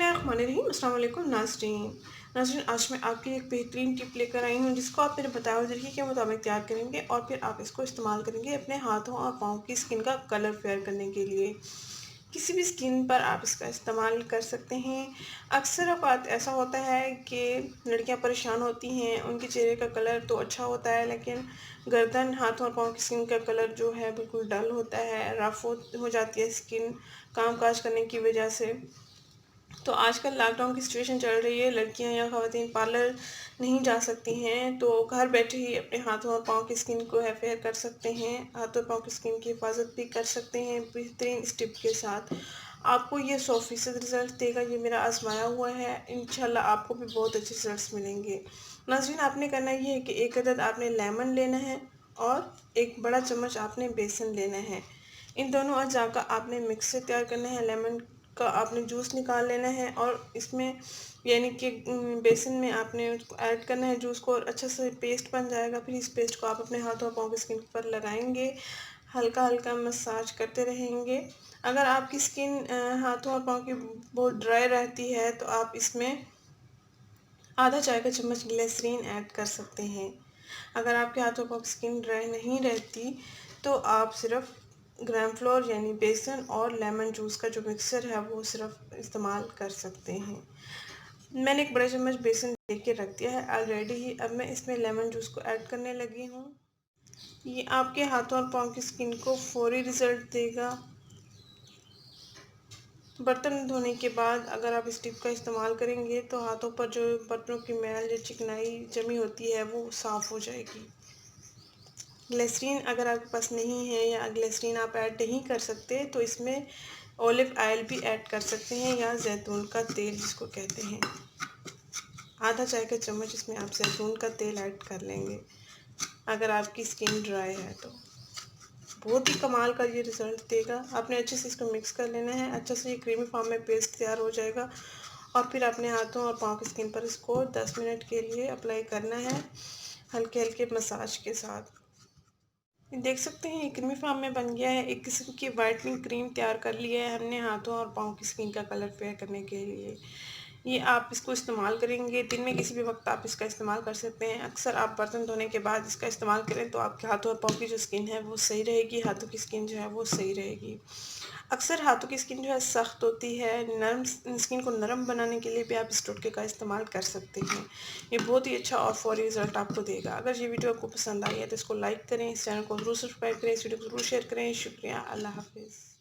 बिस्मिल्लाहिर्रहमानिर्रहीम। अस्सलाम वालेकुम नाज़रीन, आज मैं आपके लिए एक बेहतरीन टिप लेकर आई हूँ जिसको आप मेरे बताए हुए तरीके के मुताबिक तैयार करेंगे और फिर आप इसको इस्तेमाल करेंगे अपने हाथों और पाँव की स्किन का कलर फेयर करने के लिए। किसी भी स्किन पर आप इसका इस्तेमाल कर सकते हैं। अक्सर औक़ात ऐसा होता है कि लड़कियां परेशान होती हैं, उनके चेहरे का कलर तो अच्छा होता है लेकिन गर्दन, हाथों और पाँव की स्किन का कलर जो है बिल्कुल डल होता है, रफ़ हो जाती है स्किन काम-काज करने की वजह से। तो आजकल लॉकडाउन की सिचुएशन चल रही है, लड़कियां या ख़वातीन पार्लर नहीं जा सकती हैं, तो घर बैठे ही अपने हाथों और पाँव की स्किन को है फेयर कर सकते हैं। हाथों और पाँव की स्किन की हिफाजत भी कर सकते हैं बेहतरीन इस टिप के साथ। आपको ये 100% रिज़ल्ट देगा, ये मेरा आज़माया हुआ है। इंशाल्लाह आपको भी बहुत अच्छे रिज़ल्ट्स मिलेंगे। नाज़रीन, आपने करना ये है कि एक अदद आपने लेमन लेना है और एक बड़ा चम्मच आपने बेसन लेना है। इन दोनों अज़ा का आपने मिक्सर तैयार करना है। लेमन का आपने जूस निकाल लेना है और इसमें यानी कि बेसन में आपने उसको ऐड करना है जूस को और अच्छा से पेस्ट बन जाएगा। फिर इस पेस्ट को आप अपने हाथों और पाँव की स्किन पर लगाएंगे, हल्का हल्का मसाज करते रहेंगे। अगर आपकी स्किन हाथों और पाँव की बहुत ड्राई रहती है तो आप इसमें आधा चाय का चम्मच ग्लिसरीन ऐड कर सकते हैं। अगर आपके हाथों पर स्किन ड्राई नहीं रहती तो आप सिर्फ ग्राम फ्लोर यानी बेसन और लेमन जूस का जो मिक्सर है वो सिर्फ इस्तेमाल कर सकते हैं। मैंने एक बड़ा चम्मच बेसन लेके रख दिया है ऑलरेडी ही। अब मैं इसमें लेमन जूस को ऐड करने लगी हूँ। ये आपके हाथों और पाँव की स्किन को फौरी रिज़ल्ट देगा। बर्तन धोने के बाद अगर आप इस टिप का इस्तेमाल करेंगे तो हाथों पर जो बर्तनों की मैल या चिकनाई जमी होती है वो साफ़ हो जाएगी। ग्लिसरीन अगर आपके पास नहीं है या ग्लिसरीन आप ऐड नहीं कर सकते तो इसमें ऑलिव ऑयल भी ऐड कर सकते हैं या जैतून का तेल जिसको कहते हैं। आधा चाय का चम्मच इसमें आप जैतून का तेल ऐड कर लेंगे अगर आपकी स्किन ड्राई है तो। बहुत ही कमाल का ये रिज़ल्ट देगा। आपने अच्छे से इसको मिक्स कर लेना है, अच्छा से ये क्रीमी फॉर्म में पेस्ट तैयार हो जाएगा और फिर अपने हाथों और पाँव की स्किन पर इसको 10 मिनट के लिए अप्लाई करना है हल्के हल्के मसाज के साथ। देख सकते हैं ये क्रीमी फॉर्म में बन गया है। एक किस्म की वाइटनिंग क्रीम तैयार कर लिया है हमने हाथों और पाँव की स्किन का कलर फेयर करने के लिए। ये आप इसको इस्तेमाल करेंगे, दिन में किसी भी वक्त आप इसका इस्तेमाल कर सकते हैं। अक्सर आप बर्तन धोने के बाद इसका इस्तेमाल करें तो आपके हाथों और पाँव की जो स्किन है वो सही रहेगी, हाथों की स्किन जो है वो सही रहेगी। अक्सर हाथों की स्किन जो है सख्त होती है, नरम स्किन को नरम बनाने के लिए भी आप इस टोटके का इस्तेमाल कर सकते हैं। ये बहुत ही अच्छा और फौरी रिज़ल्ट आपको देगा। अगर ये वीडियो आपको पसंद आई है तो इसको लाइक करें, इस चैनल को ज़रूर सब्सक्राइब करें, इस वीडियो को ज़रूर शेयर करें। शुक्रिया, अल्लाह हाफ़िज़।